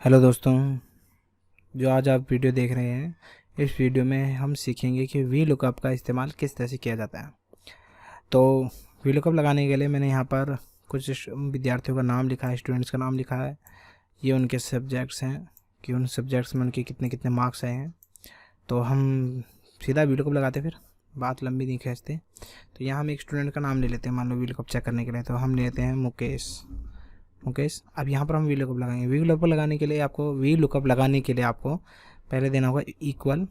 Hello दोस्तों, जो आज आप वीडियो देख रहे हैं, इस वीडियो में हम सीखेंगे कि वी लुकअप का इस्तेमाल किस तरह से किया जाता है। तो वी लुकअप लगाने के लिए मैंने यहाँ पर कुछ विद्यार्थियों का नाम लिखा है, स्टूडेंट्स का नाम लिखा है। ये उनके सब्जेक्ट्स हैं कि उन सब्जेक्ट्स में उनके कितने कितने मार्क्स आए हैं। तो हम सीधा वी लुकअप लगाते, फिर बात लंबी नहीं खींचते। तो यहाँ हम एक स्टूडेंट का नाम ले लेते हैं, मान लो वी लुकअप चेक करने के लिए। तो हम लेते हैं मुकेश। अब यहाँ पर हम वी लुकअप लगाएंगे। वी लुकअप लगाने के लिए आपको पहले देना होगा इक्वल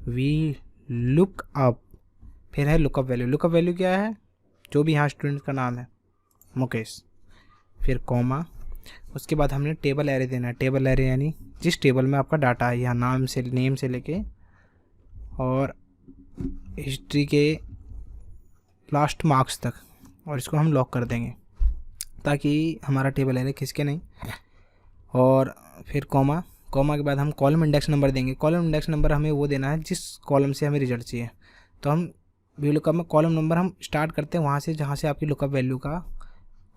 वी लुकअप, फिर है लुकअप वैल्यू। लुकअप वैल्यू क्या है? जो भी यहाँ स्टूडेंट का नाम है मुकेश, फिर कॉमा, उसके बाद हमने टेबल एरे देना है। टेबल एरे यानी जिस टेबल में आपका डाटा है, यहाँ नेम से लेके और हिस्ट्री के लास्ट मार्क्स तक, और इसको हम लॉक कर देंगे ताकि हमारा टेबल एरे खिसके नहीं। और फिर कॉमा के बाद हम कॉलम इंडेक्स नंबर देंगे। कॉलम इंडेक्स नंबर हमें वो देना है जिस कॉलम से हमें रिजल्ट चाहिए। तो हम वी लुकअप में कॉलम नंबर हम स्टार्ट करते हैं वहाँ से जहाँ से आपकी लुकअप वैल्यू का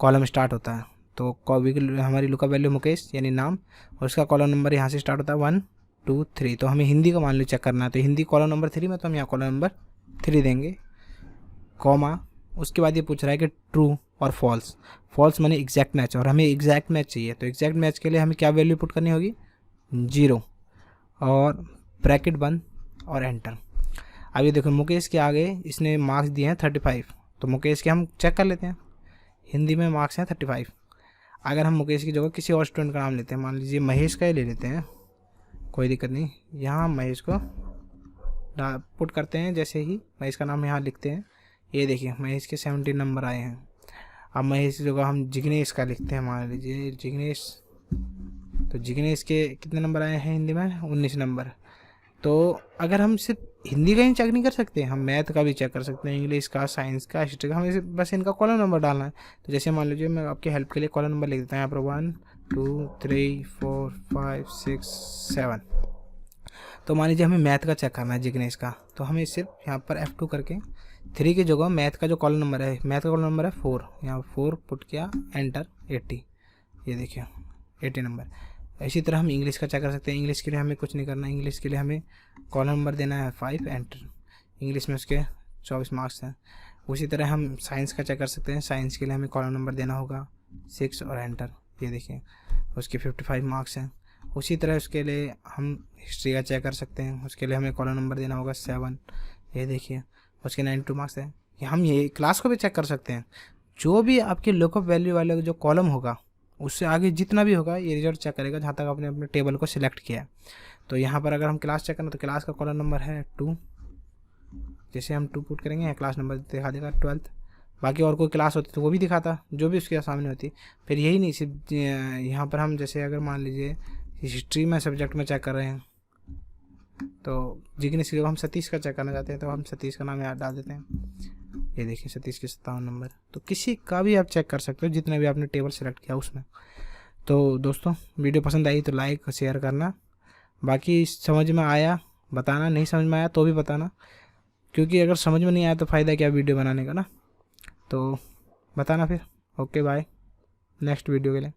कॉलम स्टार्ट होता है। तो हमारी लुकअप वैल्यू मुकेश यानी नाम, और उसका कॉलम नंबर यहाँ से स्टार्ट होता है 1 2 3। तो हमें हिंदी का मान लो चेक करना है, तो हिंदी कॉलम नंबर 3 में, तो हम यहाँ कॉलम नंबर 3 देंगे, कॉमा। उसके बाद ये पूछ रहा है कि ट्रू और फॉल्स माने एग्जैक्ट मैच, और हमें एग्जैक्ट मैच चाहिए। तो एग्जैक्ट मैच के लिए हमें क्या वैल्यू पुट करनी होगी? 0 और ब्रैकेट बंद और एंटर। अब ये देखो मुकेश के आगे इसने मार्क्स दिए हैं 35, तो मुकेश के हम चेक कर लेते हैं। हिंदी में मार्क्स हैं 35। अगर हम मुकेश की जगह किसी और स्टूडेंट का नाम लेते हैं, मान लीजिए महेश का ही ले लेते हैं, कोई दिक्कत नहीं। यहाँ हम महेश को पुट करते हैं। जैसे ही महेश का नाम यहाँ लिखते हैं, ये देखिए महेश के 17 नंबर आए हैं। अब महेश की जगह हम जिग्नेश का लिखते हैं, मान लीजिए जिग्नेश। तो जिग्नेश के कितने नंबर आए हैं हिंदी में? 19 नंबर। तो अगर हम सिर्फ हिंदी का ही चेक नहीं कर सकते, हम मैथ का भी चेक कर सकते हैं, इंग्लिश का, साइंस का, हिस्ट्री का। हमें बस इनका कॉलम नंबर डालना है। तो जैसे मान लीजिए मैं आपके हेल्प के लिए कॉलम नंबर लिख देता हूँ यहाँ पर 1 2 3 4 5 6 7। तो मान लीजिए हमें मैथ का चेक करना है जिग्नेश का, तो हमें सिर्फ यहाँ पर F2 करके 3 की जगह मैथ का जो कॉलम नंबर है, मैथ का कॉलम नंबर है 4, यहाँ 4 पुट किया, एंटर 80। ये देखिए 80 नंबर। इसी तरह हम इंग्लिश का चेक कर सकते हैं। इंग्लिश के लिए हमें कुछ नहीं करना, इंग्लिश के लिए हमें कॉलम नंबर देना है 5, एंटर। इंग्लिश में उसके 24 मार्क्स हैं। उसी तरह हम साइंस का चेक कर सकते हैं। साइंस के लिए हमें कॉलम नंबर देना होगा 6 और एंटर। ये देखिए उसके 55 मार्क्स हैं। उसी तरह उसके लिए हम हिस्ट्री का चेक कर सकते हैं। उसके लिए हमें कॉलम नंबर देना होगा 7। ये देखिए उसके 92 मार्क्स हैं। हम ये क्लास को भी चेक कर सकते हैं। जो भी आपके लुकअप वैल्यू वाले जो कॉलम होगा, उससे आगे जितना भी होगा ये रिजल्ट चेक करेगा जहाँ तक आपने अपने टेबल को सिलेक्ट किया है। तो यहाँ पर अगर हम क्लास चेक करें तो क्लास का कॉलम नंबर है 2। जैसे हम 2 पुट करेंगे, क्लास नंबर दिखा देगा 12th। बाकी और कोई क्लास होती तो वो भी दिखाता, जो भी उसके सामने होती। फिर यही नहीं, सिर्फ यहाँ पर हम जैसे अगर मान लीजिए हिस्ट्री में सब्जेक्ट में चेक कर रहे हैं, तो जिग्नेश की जगह हम सतीश का चेक करना चाहते हैं, तो हम सतीश का नाम याद डाल देते हैं। ये देखिए सतीश के 57 नंबर। तो किसी का भी आप चेक कर सकते हो जितने भी आपने टेबल सेलेक्ट किया उसमें। तो दोस्तों वीडियो पसंद आई तो लाइक और शेयर करना। बाकी समझ में आया बताना, नहीं समझ में आया तो भी बताना, क्योंकि अगर समझ में नहीं आया तो फ़ायदा क्या वीडियो बनाने का ना। तो बताना फिर। ओके बाय, नेक्स्ट वीडियो के लिए।